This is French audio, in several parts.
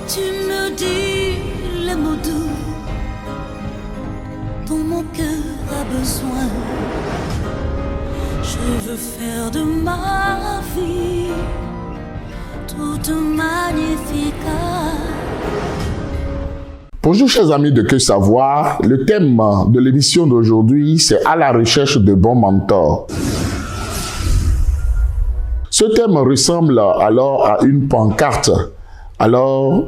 Tu me dis les mots doux dont mon cœur a besoin. Je veux faire de ma vie toute magnifique. Bonjour chers amis de Que Savoir, le thème de l'émission d'aujourd'hui c'est à la recherche de bons mentors. Ce thème ressemble alors à une pancarte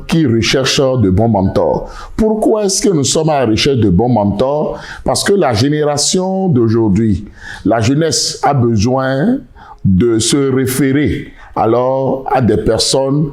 qui recherche de bons mentors. Pourquoi est-ce que nous sommes à la recherche de bons mentors? Parce que la génération d'aujourd'hui, la jeunesse a besoin de se référer alors à des personnes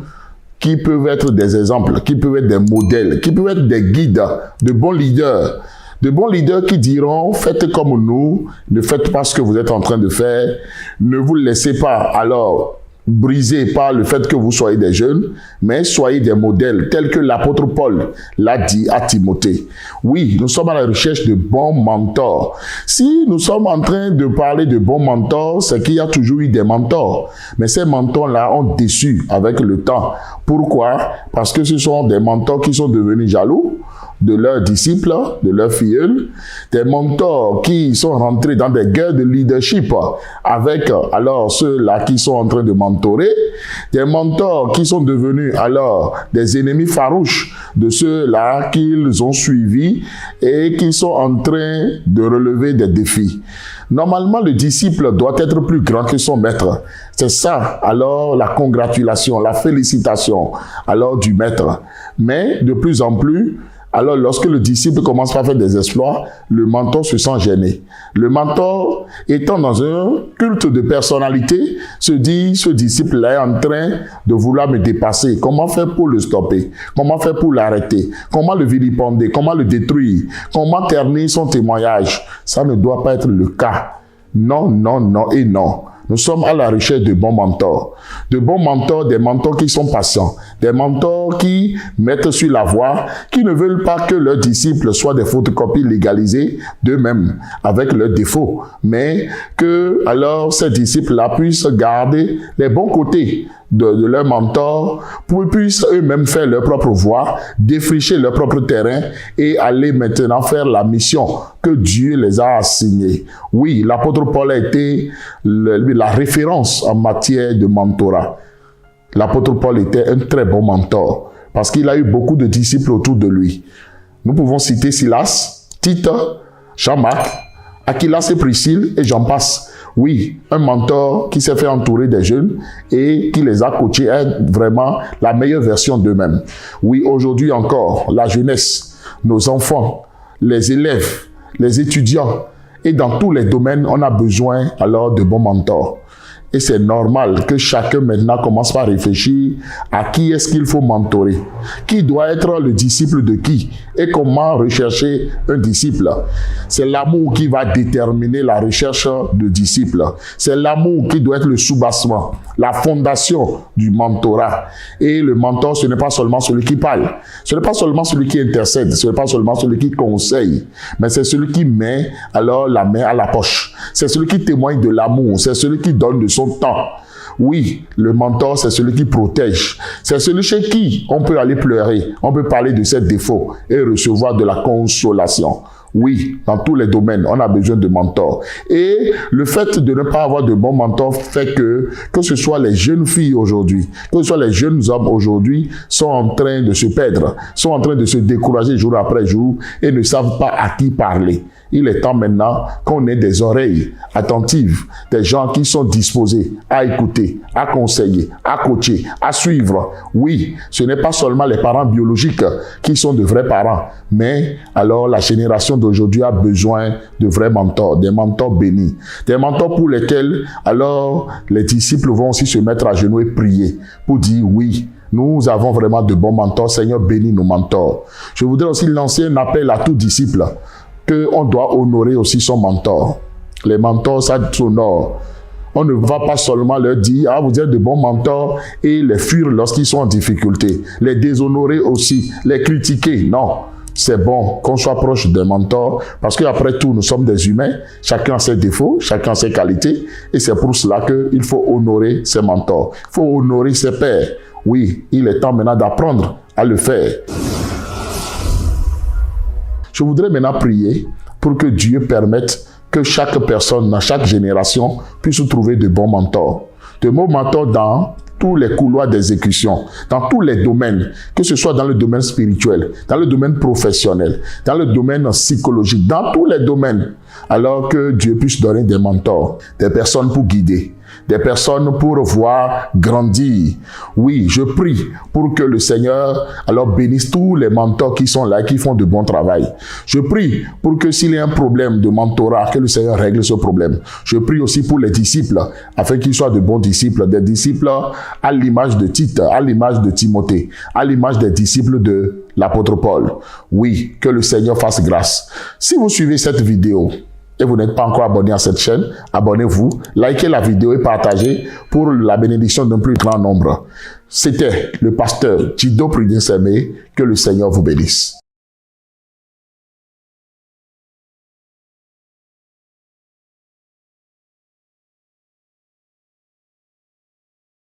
qui peuvent être des exemples, qui peuvent être des modèles, qui peuvent être des guides, de bons leaders. De bons leaders qui diront, faites comme nous, ne faites pas ce que vous êtes en train de faire, ne vous laissez pas alors briser par le fait que vous soyez des jeunes, mais soyez des modèles tels que l'apôtre Paul l'a dit à Timothée. Oui, nous sommes à la recherche de bons mentors. Si nous sommes en train de parler de bons mentors, c'est qu'il y a toujours eu des mentors. Mais ces mentors-là ont déçu avec le temps. Pourquoi? Parce que ce sont des mentors qui sont devenus jaloux de leurs disciples, de leurs filleuls, des mentors qui sont rentrés dans des guerres de leadership avec alors ceux-là qui sont en train de mentorer, des mentors qui sont devenus alors des ennemis farouches de ceux-là qu'ils ont suivis et qui sont en train de relever des défis. Normalement, le disciple doit être plus grand que son maître. C'est ça, alors, la congratulation, la félicitation, alors, du maître. Mais, de plus en plus, alors, lorsque le disciple commence à faire des exploits, le mentor se sent gêné. Le mentor, étant dans un culte de personnalité, se dit, ce disciple-là est en train de vouloir me dépasser. Comment faire pour le stopper? Comment faire pour l'arrêter? Comment le vilipender? Comment le détruire? Comment ternir son témoignage? Ça ne doit pas être le cas. Non, non, non et non. Nous sommes à la recherche de bons mentors. De bons mentors, des mentors qui sont patients. Des mentors qui mettent sur la voie, qui ne veulent pas que leurs disciples soient des photocopies légalisées d'eux-mêmes, avec leurs défauts. Mais que, alors, ces disciples-là puissent garder les bons côtés de leur mentor, pour qu'ils puissent eux-mêmes faire leur propre voie, défricher leur propre terrain et aller maintenant faire la mission que Dieu les a assignée. Oui, l'apôtre Paul a été la référence en matière de mentorat. L'apôtre Paul était un très bon mentor parce qu'il a eu beaucoup de disciples autour de lui. Nous pouvons citer Silas, Tite, Jean-Marc, Aquilas et Priscille et j'en passe. Oui, un mentor qui s'est fait entourer des jeunes et qui les a coachés à être vraiment la meilleure version d'eux-mêmes. Oui, aujourd'hui encore, la jeunesse, nos enfants, les élèves, les étudiants et dans tous les domaines, on a besoin alors de bons mentors. Et c'est normal que chacun maintenant commence par réfléchir à qui est-ce qu'il faut mentorer. Qui doit être le disciple de qui? Et comment rechercher un disciple? C'est l'amour qui va déterminer la recherche de disciples. C'est l'amour qui doit être le soubassement, la fondation du mentorat. Et le mentor, ce n'est pas seulement celui qui parle. Ce n'est pas seulement celui qui intercède. Ce n'est pas seulement celui qui conseille. Mais c'est celui qui met alors la main à la poche. C'est celui qui témoigne de l'amour. C'est celui qui donne de son temps. Oui, le mentor, c'est celui qui protège. C'est celui chez qui on peut aller pleurer. On peut parler de ses défauts et recevoir de la consolation. Oui, dans tous les domaines, on a besoin de mentors. Et le fait de ne pas avoir de bons mentors fait que ce soit les jeunes filles aujourd'hui, que ce soit les jeunes hommes aujourd'hui, sont en train de se perdre, sont en train de se décourager jour après jour et ne savent pas à qui parler. Il est temps maintenant qu'on ait des oreilles attentives, des gens qui sont disposés à écouter, à conseiller, à coacher, à suivre. Oui, ce n'est pas seulement les parents biologiques qui sont de vrais parents, mais alors la génération d'aujourd'hui a besoin de vrais mentors, des mentors bénis, des mentors pour lesquels alors les disciples vont aussi se mettre à genoux et prier pour dire oui. Nous avons vraiment de bons mentors. Seigneur, bénis nos mentors. Je voudrais aussi lancer un appel à tout disciple qu'on doit honorer aussi son mentor. Les mentors, ça s'honore. On ne va pas seulement leur dire « Ah, vous êtes de bons mentors » et les fuir lorsqu'ils sont en difficulté. Les déshonorer aussi, les critiquer. Non, c'est bon qu'on soit proche d'un mentor parce qu'après tout, nous sommes des humains. Chacun a ses défauts, chacun a ses qualités. Et c'est pour cela qu'il faut honorer ses mentors. Il faut honorer ses pairs. Oui, il est temps maintenant d'apprendre à le faire. Je voudrais maintenant prier pour que Dieu permette que chaque personne, dans chaque génération, puisse trouver de bons mentors. De bons mentors dans tous les couloirs d'exécution, dans tous les domaines, que ce soit dans le domaine spirituel, dans le domaine professionnel, dans le domaine psychologique, dans tous les domaines. Alors que Dieu puisse donner des mentors, des personnes pour guider, des personnes pour voir grandir. Oui, je prie pour que le Seigneur alors bénisse tous les mentors qui sont là, qui font de bon travail. Je prie pour que s'il y a un problème de mentorat, que le Seigneur règle ce problème. Je prie aussi pour les disciples, afin qu'ils soient de bons disciples, des disciples à l'image de Tite, à l'image de Timothée, à l'image des disciples de l'apôtre Paul. Oui, que le Seigneur fasse grâce. Si vous suivez cette vidéo, et vous n'êtes pas encore abonné à cette chaîne, abonnez-vous, likez la vidéo et partagez pour la bénédiction d'un plus grand nombre. C'était le pasteur Jido Prudence Aimé. Que le Seigneur vous bénisse.